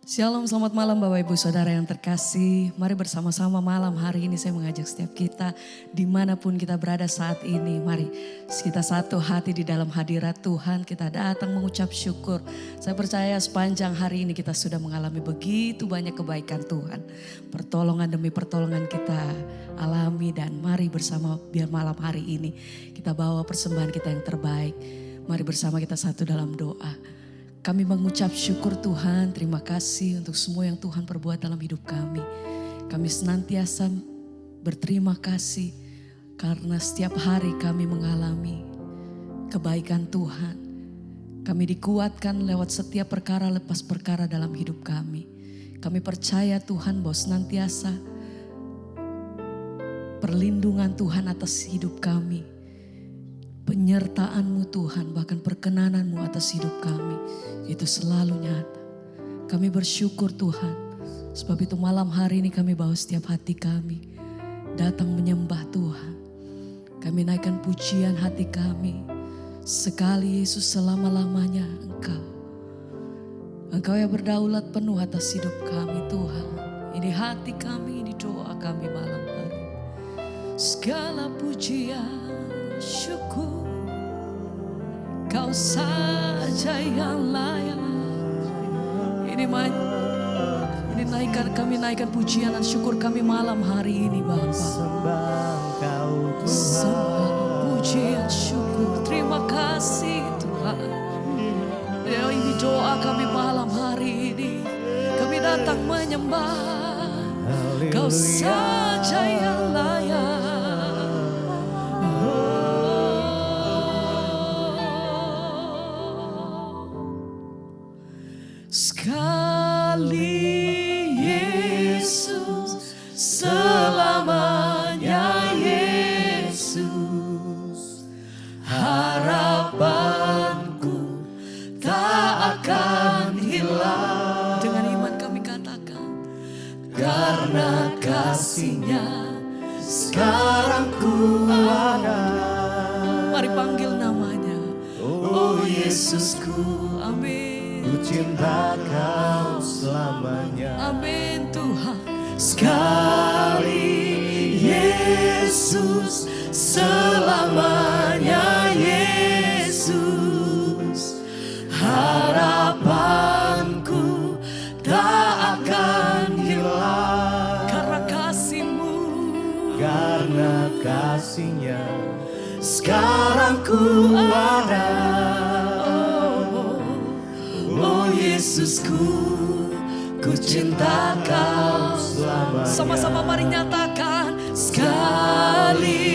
Shalom, selamat malam Bapak Ibu Saudara yang terkasih. Mari bersama-sama malam hari ini saya mengajak setiap kita dimanapun kita berada saat ini. Mari kita satu hati di dalam hadirat Tuhan, kita datang mengucap syukur. Saya percaya sepanjang hari ini kita sudah mengalami begitu banyak kebaikan Tuhan. Pertolongan demi pertolongan kita alami dan mari bersama biar malam hari ini kita bawa persembahan kita yang terbaik. Mari bersama kita satu dalam doa. Kami mengucap syukur Tuhan, terima kasih untuk semua yang Tuhan perbuat dalam hidup kami. Kami senantiasa berterima kasih karena setiap hari kami mengalami kebaikan Tuhan. Kami dikuatkan lewat setiap perkara lepas perkara dalam hidup kami. Kami percaya Tuhan bahwa senantiasa perlindungan Tuhan atas hidup kami. Penyertaan-Mu Tuhan, bahkan perkenananmu atas hidup kami, itu selalu nyata. Kami bersyukur Tuhan, sebab itu malam hari ini kami bawa setiap hati kami, datang menyembah Tuhan. Kami naikkan pujian hati kami, sekali Yesus selama-lamanya Engkau yang berdaulat penuh atas hidup kami Tuhan. Ini hati kami, ini doa kami malam hari. Segala pujian, syukur, Kau saja yang layak. Ini kami naikkan pujian dan syukur kami malam hari ini Bapa. Sembah pujian syukur, terima kasih Tuhan. Ya, ini doa kami malam hari ini. Kami datang menyembah Kau saja yang layak. Sekali Yesus, selamanya Yesus, harapanku tak akan hilang. Dengan iman kami katakan, karena kasih-Nya sekarang ku ada. Mari panggil namanya, oh Yesusku, amin. Ku cinta Kau selamanya. Amin Tuhan. Sekali Yesus, selamanya Yesus, harapanku tak akan hilang. Karena kasih-Mu, Karena kasih-Nya sekarang ku ada. Oh Yesusku, ku cinta Kau selamanya. Sama-sama mari nyatakan, sekali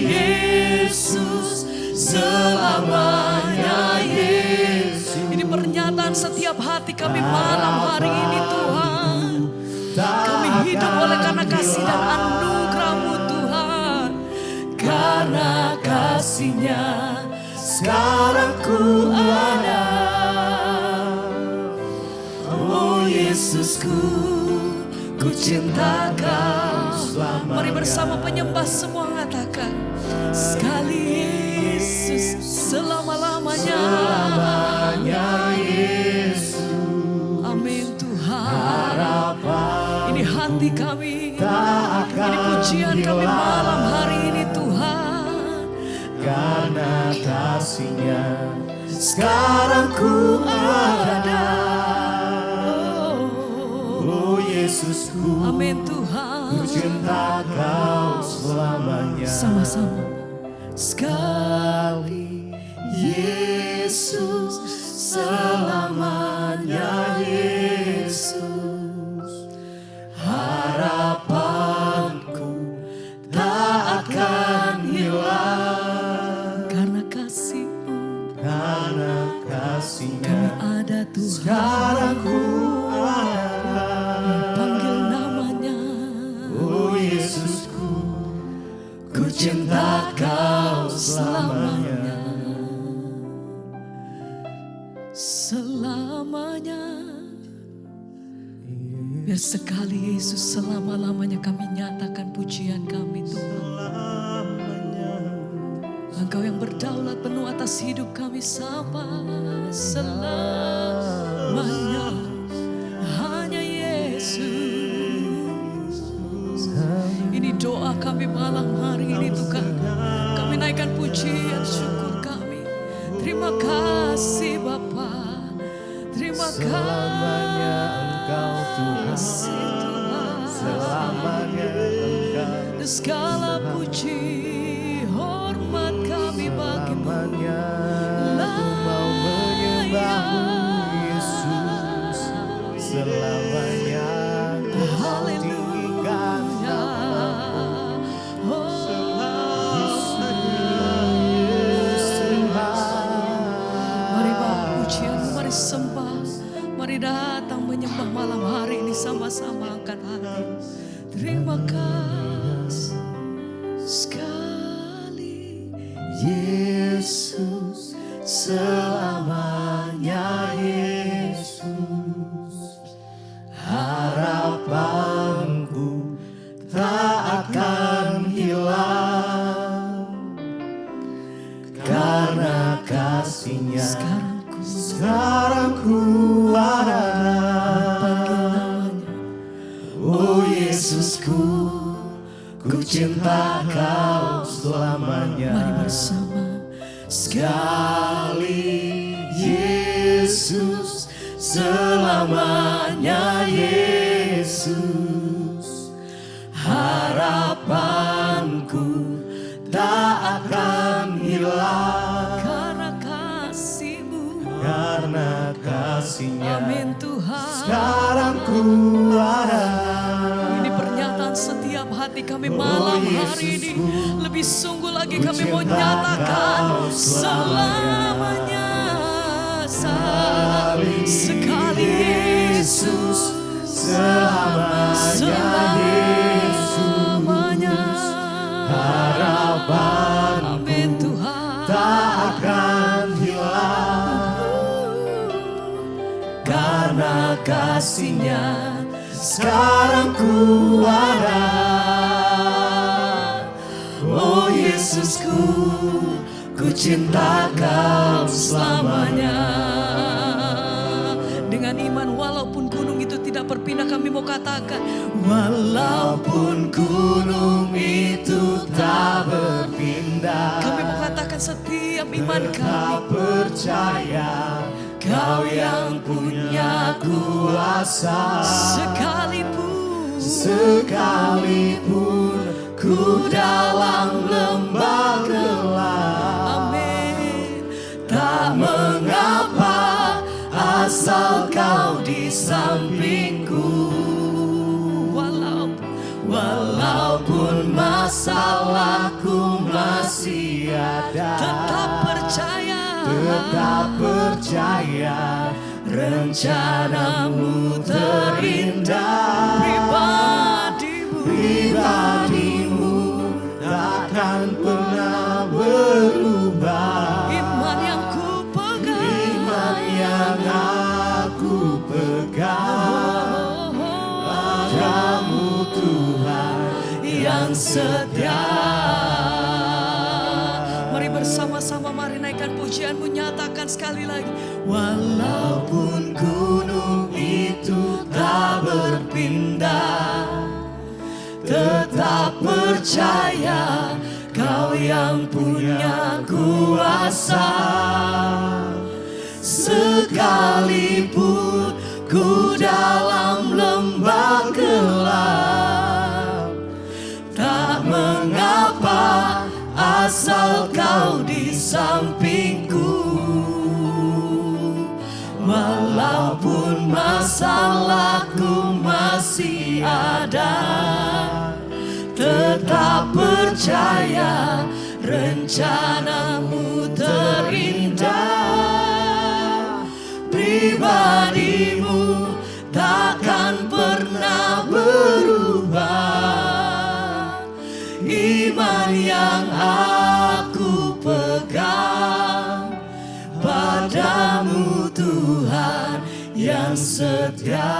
Yesus, selamanya Yesus. Ini pernyataan setiap hati kami malam hari ini Tuhan. Kami hidup oleh karena kasih dan anugerah-Mu Tuhan. Karena kasih-Nya sekarang ku ada. Yesusku, ku cinta Kau selamanya. Mari bersama penyembah semua katakan, sekali Yesus, selama-lamanya. Selamanya Yesus. Amin Tuhan. Harapan ini hati kami, tak akan ini pujian kami hilang. malam hari ini Tuhan. Karena kasih-Nya sekarang ku ada. Oh Yesusku, Amin Tuhan. ku cinta Kau selamanya. Sama-sama. Sekali Yesus, selamanya Yesus, harapanku tak akan hilang. Karena kasih-Mu, Karena kasih-Nya kami ada Tuhan. sekarang ku ada. Panggil namanya, Oh Yesusku, ku cinta Kau selamanya. Selamanya. Biar sekali Yesus selama-lamanya kami nyatakan pujian kami Tuhan. Engkau yang berdaulat penuh atas hidup kami sama selamanya. kasih Bapa. Terima Selamanya Engkau Tuhan, kasih Tuhan. selamanya Engkau, Dan segala puji hormat kami bagimu. selamanya aku mau menyembahmu Yesus, selamanya ku mau tinggikan namamu. Mari bawa pujianmu, mari sembah, mari datang menyembah malam hari ini sama-sama angkat hati. Terima kasih sekali Yesus, selamanya Yesus, harapanku tak akan hilang, karena kasih-Nya sekarang ku ada. Oh Yesusku, ku cinta Kau selamanya. Mari bersama Sekali Yesus, selamanya Yesus, harapanku tak akan hilang, karena kasih-Mu. karena kasih-Nya Amin Tuhan. sekarang ku ada. Ini pernyataan setiap hati kami malam hari ini. Lebih sungguh lagi kami mau nyatakan selamanya. Sekali Yesus, selamanya harapan Amin Tuhan. tak akan hilang, karena kasih-Nya sekarang ku ada. Oh Yesusku, ku cinta Kau selamanya. Dengan iman walaupun gunung itu tidak berpindah, kami mau katakan Walaupun gunung itu tak berpindah, kami mau katakan setiap iman tetap kami percaya Kau yang punya kuasa. Sekalipun ku dalam lembah gelap, amin, tak mengapa asal Kau di sampingku. Walaupun masalahku masih ada, tetap percaya rencanamu terindah. Pribadimu takkan pernah berubah. iman yang ku pegang, Iman yang aku pegang, padamu Tuhan yang setia. Mari bersama-sama, mari naikkan pujianmu, nyatakan sekali lagi. Walaupun gunung itu tak berpindah, tetap percaya Kau yang punya kuasa. Sekalipun ku dalam lembah gelap, tak mengapa asal Kau di sampingku. Walaupun masalahku masih ada, tetap percaya rencanamu terindah. Pribadimu takkan pernah berubah. Iman yang aku pegang, padamu Tuhan yang setia.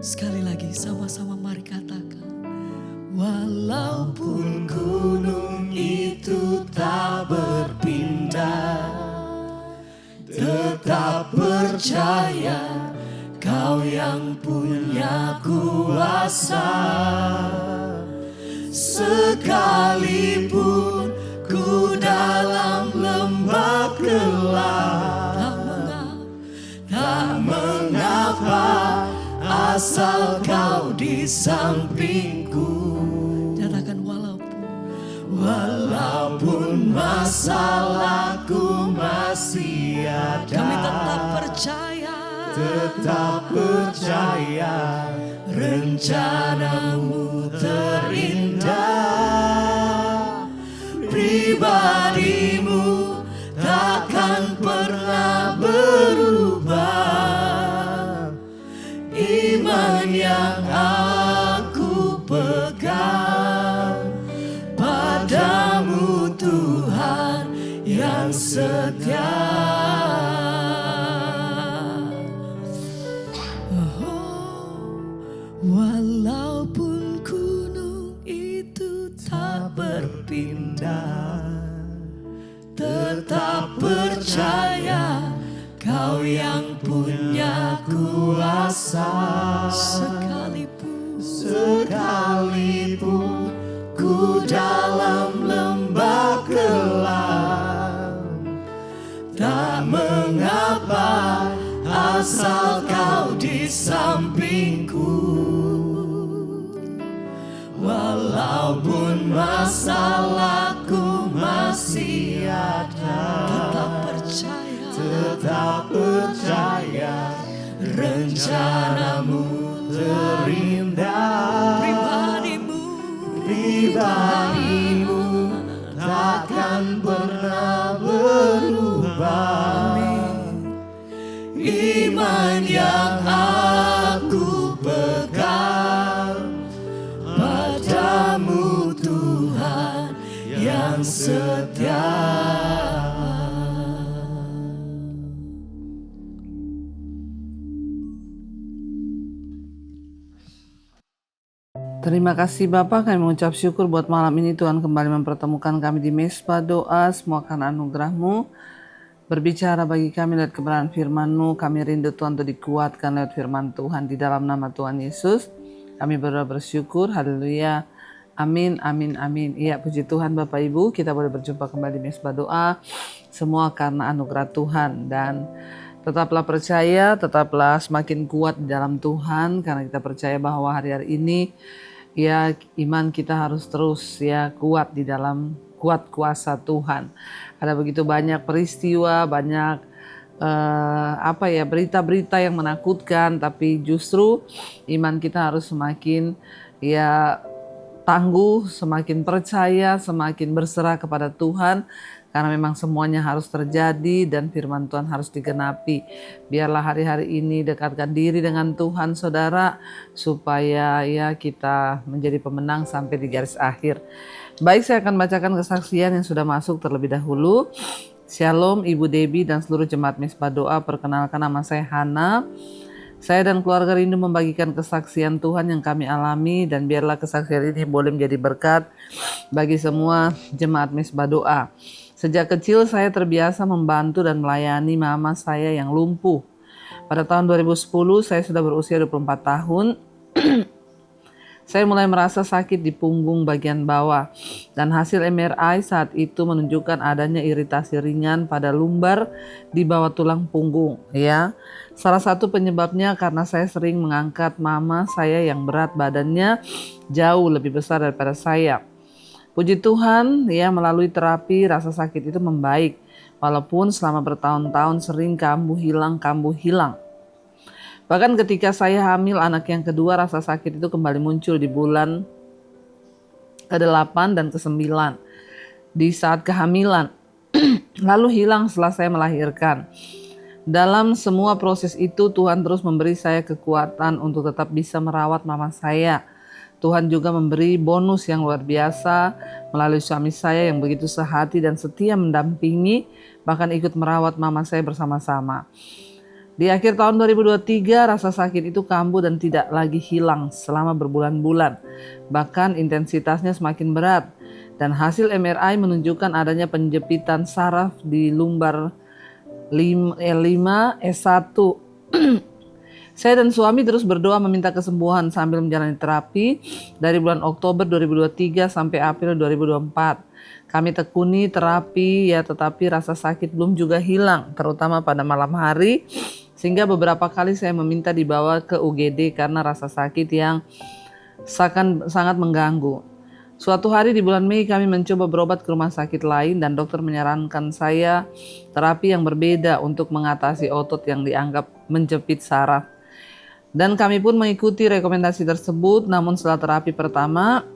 Sekali lagi sama-sama mari katakan. Walaupun gunung itu tak berpindah, tetap percaya Kau yang punya kuasa. Sekalipun ku dalam lemah asal kau di sampingku. Nyatakan Walaupun masalahku masih ada, kami tetap percaya rencanamu terindah. Pribadimu takkan pernah berubah. Iman yang aku pegang padamu, Tuhan yang setia. Walaupun gunung itu tak Berpindah, tetap percaya Kau yang punya kuasa. Sekalipun ku dalam lembah gelap, tak mengapa asal kau di sampingku. Walaupun masalahku masih ada, tetap percaya rencanamu terindah. Pribadimu takkan pernah berubah. Iman yang aku pegang padamu, Tuhan yang setia. Terima kasih Bapak, kami mengucap syukur buat malam ini Tuhan kembali mempertemukan kami di Mesbah Doa. Semua karena anugerah-Mu berbicara bagi kami lewat kebenaran firman-Mu. Kami rindu Tuhan untuk dikuatkan lewat firman Tuhan di dalam nama Tuhan Yesus. Kami bersyukur, haleluya, amin, amin, amin. Iya, puji Tuhan Bapak Ibu, kita boleh berjumpa kembali di Mesbah Doa. Semua karena anugerah Tuhan, dan tetaplah percaya, tetaplah semakin kuat di dalam Tuhan, karena kita percaya bahwa hari-hari ini ya iman kita harus terus ya kuat di dalam kuat kuasa Tuhan. Ada begitu banyak peristiwa, banyak berita-berita yang menakutkan, tapi justru iman kita harus semakin ya tangguh, semakin percaya, semakin berserah kepada Tuhan. Karena memang semuanya harus terjadi dan firman Tuhan harus digenapi. Biarlah hari-hari ini dekatkan diri dengan Tuhan saudara, supaya ya kita menjadi pemenang sampai di garis akhir. Baik, saya akan bacakan kesaksian yang sudah masuk terlebih dahulu. Shalom Ibu Debbie dan seluruh jemaat Mesbah Doa. Perkenalkan, nama saya Hana. Saya dan keluarga rindu membagikan kesaksian Tuhan yang kami alami, dan biarlah kesaksian ini boleh menjadi berkat bagi semua jemaat Mesbah Doa. Sejak kecil saya terbiasa membantu dan melayani mama saya yang lumpuh. Pada tahun 2010 saya sudah berusia 24 tahun. Saya mulai merasa sakit di punggung bagian bawah, dan hasil MRI saat itu menunjukkan adanya iritasi ringan pada lumbar di bawah tulang punggung. Ya, salah satu penyebabnya karena saya sering mengangkat mama saya yang berat badannya jauh lebih besar daripada saya. Puji Tuhan, ya melalui terapi rasa sakit itu membaik, walaupun selama bertahun-tahun sering kambuh hilang. Bahkan ketika saya hamil anak yang kedua, rasa sakit itu kembali muncul di bulan ke-8 dan ke-9 di saat kehamilan, lalu hilang setelah saya melahirkan. Dalam semua proses itu Tuhan terus memberi saya kekuatan untuk tetap bisa merawat mama saya. Tuhan juga memberi bonus yang luar biasa melalui suami saya yang begitu sehati dan setia mendampingi, bahkan ikut merawat mama saya bersama-sama. Di akhir tahun 2023 rasa sakit itu kambuh dan tidak lagi hilang selama berbulan-bulan. Bahkan intensitasnya semakin berat, dan hasil MRI menunjukkan adanya penjepitan saraf di lumbar L5 S1. Saya dan suami terus berdoa meminta kesembuhan sambil menjalani terapi dari bulan Oktober 2023 sampai April 2024. Kami tekuni terapi ya, tetapi rasa sakit belum juga hilang, terutama pada malam hari Sehingga beberapa kali saya meminta dibawa ke UGD karena rasa sakit yang sangat mengganggu. Suatu hari di bulan Mei kami mencoba berobat ke rumah sakit lain dan dokter menyarankan saya terapi yang berbeda untuk mengatasi otot yang dianggap menjepit saraf. Dan kami pun mengikuti rekomendasi tersebut, namun setelah terapi pertama,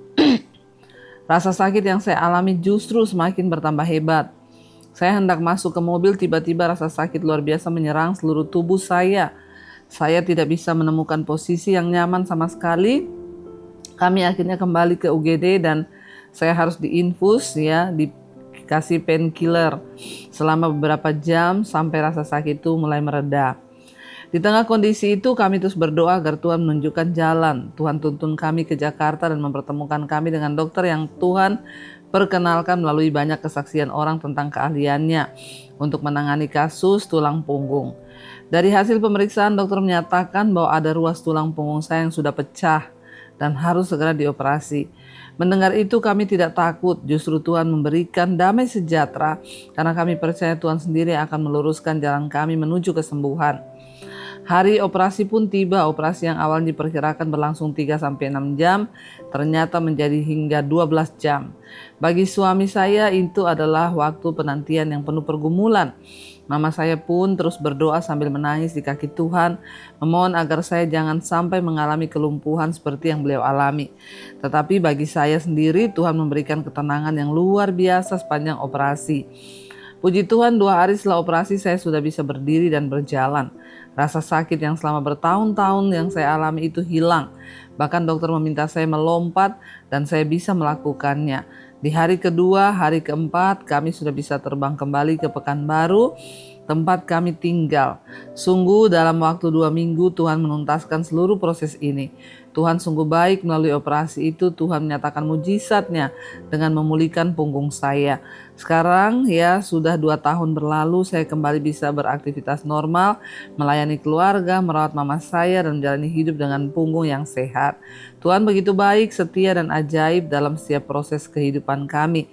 rasa sakit yang saya alami justru semakin bertambah hebat. Saya hendak masuk ke mobil, tiba-tiba rasa sakit luar biasa menyerang seluruh tubuh saya. Saya tidak bisa menemukan posisi yang nyaman sama sekali. Kami akhirnya kembali ke UGD dan saya harus diinfus ya, dikasih painkiller selama beberapa jam sampai rasa sakit itu mulai mereda. Di tengah kondisi itu kami terus berdoa agar Tuhan menunjukkan jalan. Tuhan tuntun kami ke Jakarta dan mempertemukan kami dengan dokter yang Tuhan perkenalkan melalui banyak kesaksian orang tentang keahliannya untuk menangani kasus tulang punggung. Dari hasil pemeriksaan dokter menyatakan bahwa ada ruas tulang punggung saya yang sudah pecah dan harus segera dioperasi. Mendengar itu kami tidak takut, justru Tuhan memberikan damai sejahtera karena kami percaya Tuhan sendiri akan meluruskan jalan kami menuju kesembuhan. Hari operasi pun tiba. Operasi yang awalnya diperkirakan berlangsung 3-6 jam ternyata menjadi hingga 12 jam. Bagi suami saya itu adalah waktu penantian yang penuh pergumulan. Mama saya pun terus berdoa sambil menangis di kaki Tuhan, memohon agar saya jangan sampai mengalami kelumpuhan seperti yang beliau alami. Tetapi bagi saya sendiri Tuhan memberikan ketenangan yang luar biasa sepanjang operasi. Puji Tuhan, 2 hari setelah operasi saya sudah bisa berdiri dan berjalan. Rasa sakit yang selama bertahun-tahun yang saya alami itu hilang. Bahkan dokter meminta saya melompat dan saya bisa melakukannya. Di hari kedua, hari keempat kami sudah bisa terbang kembali ke Pekanbaru, tempat kami tinggal. Sungguh dalam waktu 2 minggu Tuhan menuntaskan seluruh proses ini. Tuhan sungguh baik, melalui operasi itu Tuhan menyatakan mujizatnya dengan memulihkan punggung saya. Sekarang ya sudah 2 tahun berlalu, saya kembali bisa beraktivitas normal, melayani keluarga, merawat mama saya dan menjalani hidup dengan punggung yang sehat. Tuhan begitu baik, setia dan ajaib dalam setiap proses kehidupan kami.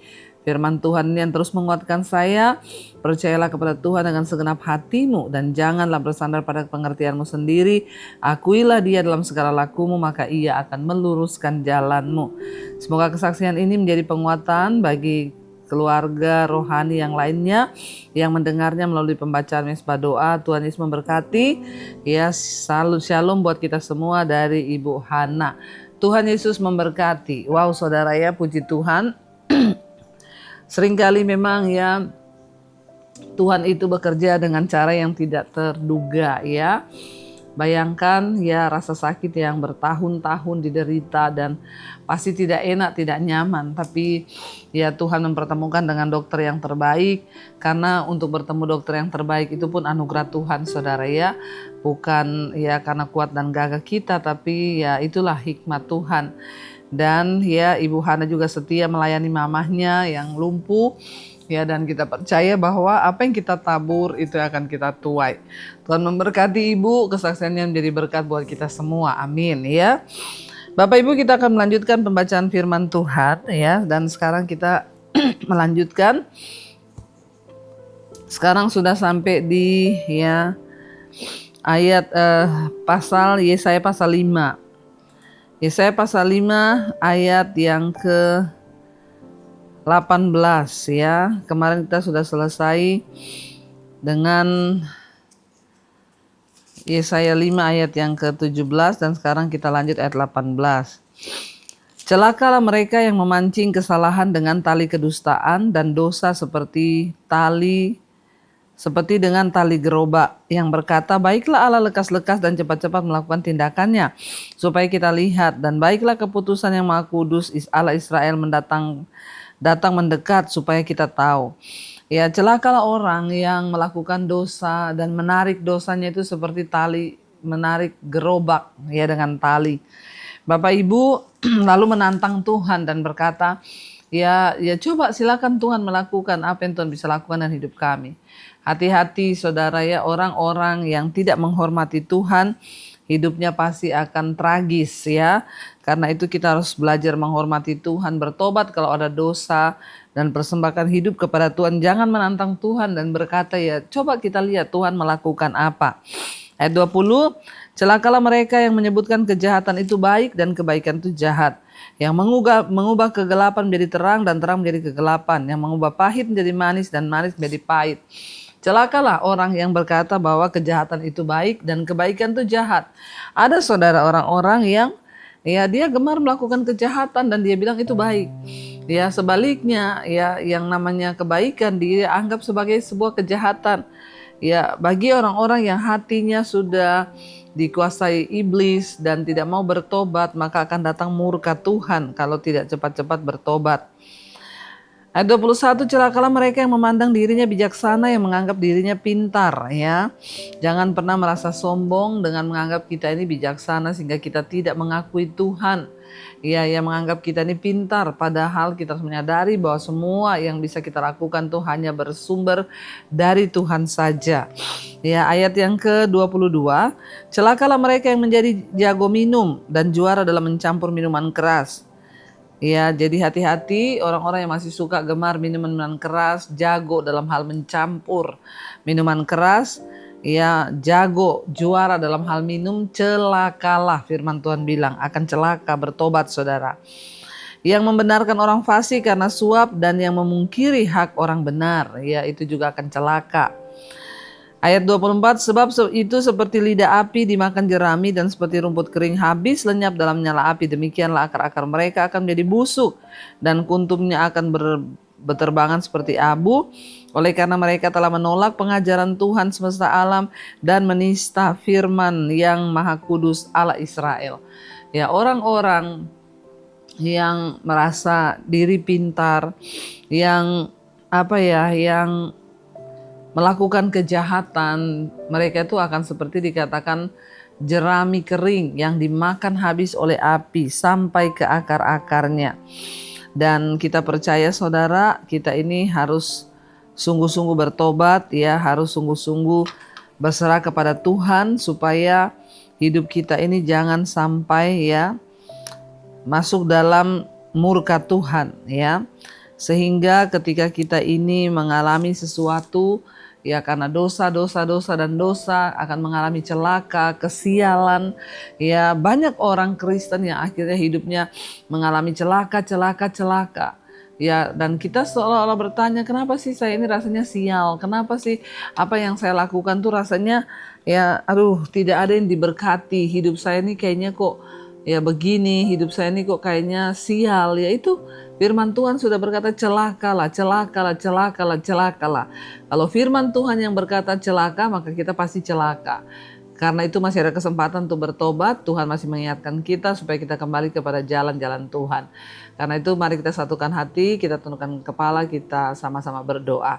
Firman Tuhan yang terus menguatkan saya, percayalah kepada Tuhan dengan segenap hatimu dan janganlah bersandar pada pengertianmu sendiri. Akuilah Dia dalam segala lakumu, maka Ia akan meluruskan jalanmu. Semoga kesaksian ini menjadi penguatan bagi keluarga rohani yang lainnya yang mendengarnya melalui pembacaan mesbah doa. Tuhan Yesus memberkati. Ya, salut shalom buat kita semua dari Ibu Hana. Tuhan Yesus memberkati. Wow, saudara ya, puji Tuhan. Seringkali memang ya Tuhan itu bekerja dengan cara yang tidak terduga ya. Bayangkan ya rasa sakit yang bertahun-tahun diderita dan pasti tidak enak, tidak nyaman. Tapi ya Tuhan mempertemukan dengan dokter yang terbaik. Karena untuk bertemu dokter yang terbaik itu pun anugerah Tuhan, saudara ya. Bukan ya karena kuat dan gagah kita, tapi ya itulah hikmat Tuhan. Dan ya Ibu Hana juga setia melayani mamahnya yang lumpuh. Ya, dan kita percaya bahwa apa yang kita tabur itu akan kita tuai. Tuhan memberkati Ibu, kesaksiannya menjadi berkat buat kita semua. Amin ya. Bapak Ibu, kita akan melanjutkan pembacaan firman Tuhan ya, dan sekarang kita melanjutkan. Sekarang sudah sampai di ya ayat pasal Yesaya pasal 5. Yesaya pasal 5 ayat yang ke 18 ya. Kemarin kita sudah selesai dengan Yesaya 5 ayat yang ke-17 dan sekarang kita lanjut ayat 18. Celakalah mereka yang memancing kesalahan dengan tali kedustaan dan dosa seperti dengan tali gerobak yang berkata, baiklah Allah lekas-lekas dan cepat-cepat melakukan tindakannya supaya kita lihat, dan baiklah keputusan yang Maha Kudus Allah Israel datang mendekat supaya kita tahu. Ya, celakalah orang yang melakukan dosa dan menarik dosanya itu seperti tali menarik gerobak ya dengan tali. Bapak Ibu lalu menantang Tuhan dan berkata, ya coba silakan Tuhan melakukan apa yang Tuhan bisa lakukan dalam hidup kami. Hati-hati saudara ya, orang-orang yang tidak menghormati Tuhan hidupnya pasti akan tragis ya. Karena itu kita harus belajar menghormati Tuhan, bertobat kalau ada dosa dan persembahkan hidup kepada Tuhan. Jangan menantang Tuhan dan berkata ya coba kita lihat Tuhan melakukan apa. Ayat 20, celakalah mereka yang menyebutkan kejahatan itu baik dan kebaikan itu jahat. Yang mengubah kegelapan menjadi terang dan terang menjadi kegelapan. Yang mengubah pahit menjadi manis dan manis menjadi pahit. Celakalah orang yang berkata bahwa kejahatan itu baik dan kebaikan itu jahat. Ada saudara orang-orang yang dia gemar melakukan kejahatan dan dia bilang itu baik. Ya sebaliknya ya yang namanya kebaikan dia anggap sebagai sebuah kejahatan. Ya bagi orang-orang yang hatinya sudah dikuasai iblis dan tidak mau bertobat, maka akan datang murka Tuhan kalau tidak cepat-cepat bertobat. Ayat 21, celakalah mereka yang memandang dirinya bijaksana, yang menganggap dirinya pintar, ya. Jangan pernah merasa sombong dengan menganggap kita ini bijaksana sehingga kita tidak mengakui Tuhan. Ya, yang menganggap kita ini pintar, padahal kita harus menyadari bahwa semua yang bisa kita lakukan tuh hanya bersumber dari Tuhan saja. Ya, ayat yang ke-22, celakalah mereka yang menjadi jago minum dan juara dalam mencampur minuman keras. Ya, jadi hati-hati orang-orang yang masih suka gemar minuman keras, jago dalam hal mencampur minuman keras, ya jago, juara dalam hal minum, celakalah firman Tuhan bilang akan celaka, bertobat saudara. Yang membenarkan orang fasik karena suap dan yang memungkiri hak orang benar, ya itu juga akan celaka. Ayat 24, sebab itu seperti lidah api dimakan jerami dan seperti rumput kering habis lenyap dalam nyala api. Demikianlah akar-akar mereka akan menjadi busuk dan kuntumnya akan berterbangan seperti abu. Oleh karena mereka telah menolak pengajaran Tuhan semesta alam dan menista firman yang maha kudus Allah Israel. Ya orang-orang yang merasa diri pintar, yang yang melakukan kejahatan, mereka itu akan seperti dikatakan jerami kering yang dimakan habis oleh api sampai ke akar-akarnya. Dan kita percaya saudara, kita ini harus sungguh-sungguh bertobat, ya harus sungguh-sungguh berserah kepada Tuhan supaya hidup kita ini jangan sampai ya masuk dalam murka Tuhan, ya. Sehingga ketika kita ini mengalami sesuatu ya karena dosa dan dosa akan mengalami celaka, kesialan. Ya banyak orang Kristen yang akhirnya hidupnya mengalami celaka. Ya dan kita seolah-olah bertanya, kenapa sih saya ini rasanya sial? Kenapa sih apa yang saya lakukan tuh rasanya ya tidak ada yang diberkati. Hidup saya ini kayaknya kok ya begini, hidup saya ini kok kayaknya sial. Ya itu firman Tuhan sudah berkata celakalah. Kalau firman Tuhan yang berkata celaka, maka kita pasti celaka. Karena itu masih ada kesempatan untuk bertobat. Tuhan masih mengingatkan kita supaya kita kembali kepada jalan-jalan Tuhan. Karena itu mari kita satukan hati, kita tundukkan kepala, kita sama-sama berdoa.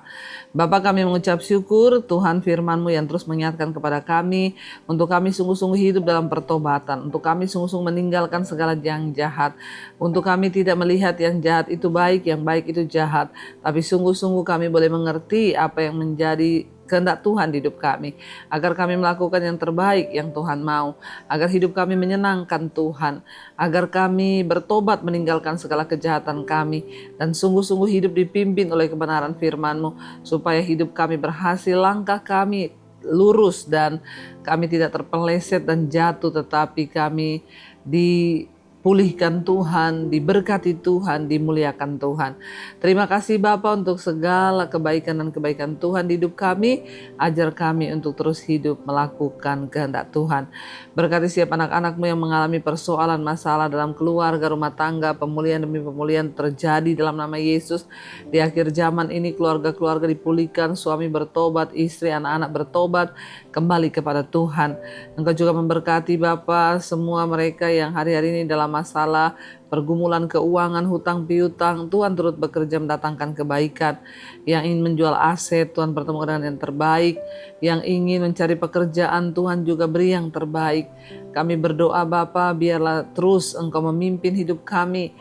Bapa, kami mengucap syukur Tuhan firman-Mu yang terus mengingatkan kepada kami untuk kami sungguh-sungguh hidup dalam pertobatan, untuk kami sungguh-sungguh meninggalkan segala yang jahat, untuk kami tidak melihat yang jahat itu baik, yang baik itu jahat, tapi sungguh-sungguh kami boleh mengerti apa yang menjadi kehendak Tuhan di hidup kami, agar kami melakukan yang terbaik yang Tuhan mau, agar hidup kami menyenangkan Tuhan, agar kami bertobat meninggalkan segala kejahatan kami, dan sungguh-sungguh hidup dipimpin oleh kebenaran firman-Mu, supaya hidup kami berhasil, langkah kami lurus, dan kami tidak terpeleset dan jatuh, tetapi kami dipulihkan Tuhan, diberkati Tuhan, dimuliakan Tuhan. Terima kasih Bapa untuk segala kebaikan dan kebaikan Tuhan di hidup kami. Ajar kami untuk terus hidup melakukan kehendak Tuhan. Berkati setiap anak-anak-Mu yang mengalami persoalan masalah dalam keluarga, rumah tangga, pemulihan demi pemulihan terjadi dalam nama Yesus. Di akhir zaman ini keluarga-keluarga dipulihkan, suami bertobat, istri, anak-anak bertobat, kembali kepada Tuhan. Engkau juga memberkati Bapa semua mereka yang hari-hari ini dalam masalah pergumulan keuangan, hutang piutang. Tuhan turut bekerja mendatangkan kebaikan. Yang ingin menjual aset, Tuhan pertemukan dengan yang terbaik. Yang ingin mencari pekerjaan, Tuhan juga beri yang terbaik. Kami berdoa Bapa, biarlah terus Engkau memimpin hidup kami,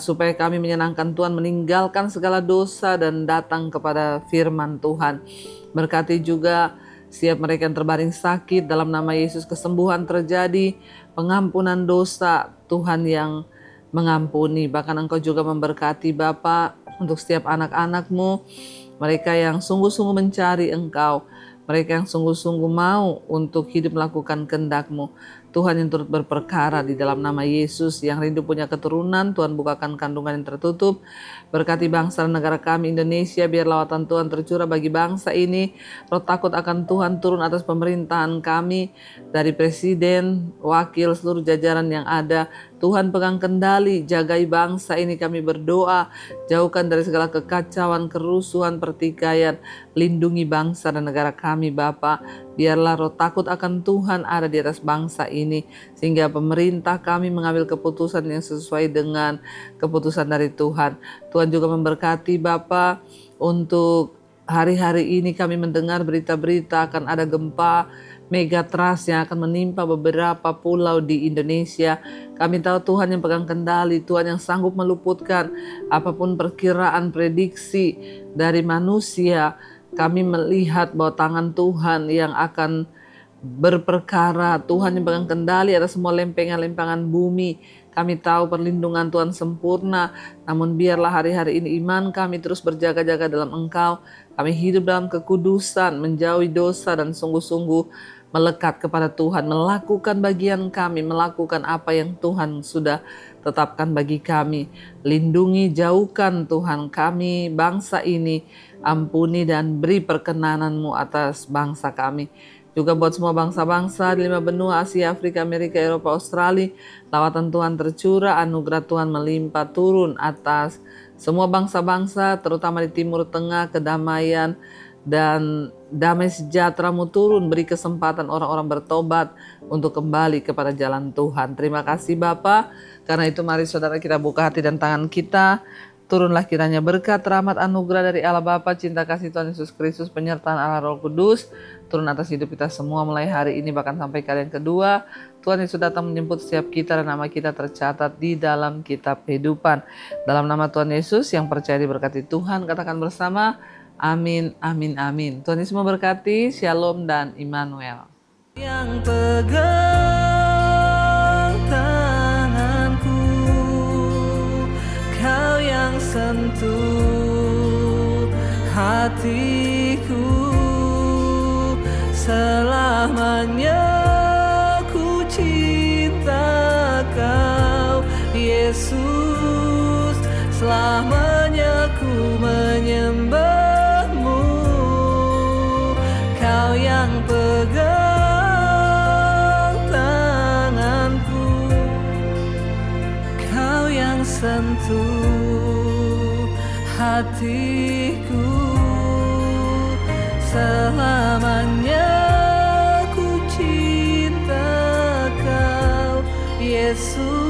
supaya kami menyenangkan Tuhan, meninggalkan segala dosa dan datang kepada firman Tuhan. Berkati juga setiap mereka yang terbaring sakit, dalam nama Yesus kesembuhan terjadi, pengampunan dosa, Tuhan yang mengampuni. Bahkan Engkau juga memberkati Bapa untuk setiap anak-anak-Mu, mereka yang sungguh-sungguh mencari Engkau. mereka yang sungguh-sungguh mau untuk hidup melakukan kehendak-Mu. Tuhan yang turut berperkara di dalam nama Yesus, yang rindu punya keturunan, Tuhan bukakan kandungan yang tertutup. Berkati bangsa dan negara kami Indonesia, biar lawatan Tuhan tercurah bagi bangsa ini. Roh takut akan Tuhan turun atas pemerintahan kami, dari presiden, wakil, seluruh jajaran yang ada. Tuhan pegang kendali, jagai bangsa ini, kami berdoa. Jauhkan dari segala kekacauan, kerusuhan, pertikaian. Lindungi bangsa dan negara kami Bapa. Biarlah roh takut akan Tuhan ada di atas bangsa ini, sehingga pemerintah kami mengambil keputusan yang sesuai dengan keputusan dari Tuhan. Tuhan juga memberkati Bapa untuk hari-hari ini kami mendengar berita-berita akan ada gempa megatrust yang akan menimpa beberapa pulau di Indonesia. Kami tahu Tuhan yang pegang kendali, Tuhan yang sanggup meluputkan apapun perkiraan prediksi dari manusia. Kami melihat bahwa tangan Tuhan yang akan berperkara, Tuhan yang pegang kendali atas semua lempengan-lempengan bumi. Kami tahu perlindungan Tuhan sempurna, namun biarlah hari-hari ini iman kami terus berjaga-jaga dalam Engkau. Kami hidup dalam kekudusan, menjauhi dosa dan sungguh-sungguh melekat kepada Tuhan, melakukan bagian kami, melakukan apa yang Tuhan sudah tetapkan bagi kami. Lindungi, jauhkan Tuhan kami, bangsa ini, ampuni dan beri perkenanan-Mu atas bangsa kami. Juga buat semua bangsa-bangsa di 5 benua, Asia, Afrika, Amerika, Eropa, Australia, lawatan Tuhan tercurah, anugerah Tuhan melimpah turun atas semua bangsa-bangsa, terutama di Timur Tengah, kedamaian dan damai sejahtera-Mu turun, beri kesempatan orang-orang bertobat untuk kembali kepada jalan Tuhan. Terima kasih Bapa. Karena itu mari saudara kita buka hati dan tangan kita. Turunlah kiranya berkat, rahmat, anugerah dari Allah Bapa, cinta kasih Tuhan Yesus Kristus, penyertaan Allah Roh Kudus turun atas hidup kita semua mulai hari ini bahkan sampai kali yang kedua. Tuhan Yesus datang menjemput setiap kita dan nama kita tercatat di dalam kitab kehidupan. Dalam nama Tuhan Yesus yang percaya diberkati Tuhan, katakan bersama, amin, amin, amin. Tuhan Yesus memberkati, shalom dan Immanuel. Yang pegang tanganku, Kau yang sentuh hatiku, selamanya ku cinta Kau Yesus, selamanya ku menyembah-Mu. Kau yang pegang tanganku, Kau yang sentuh hatiku, selamanya ku cinta Kau Yesus.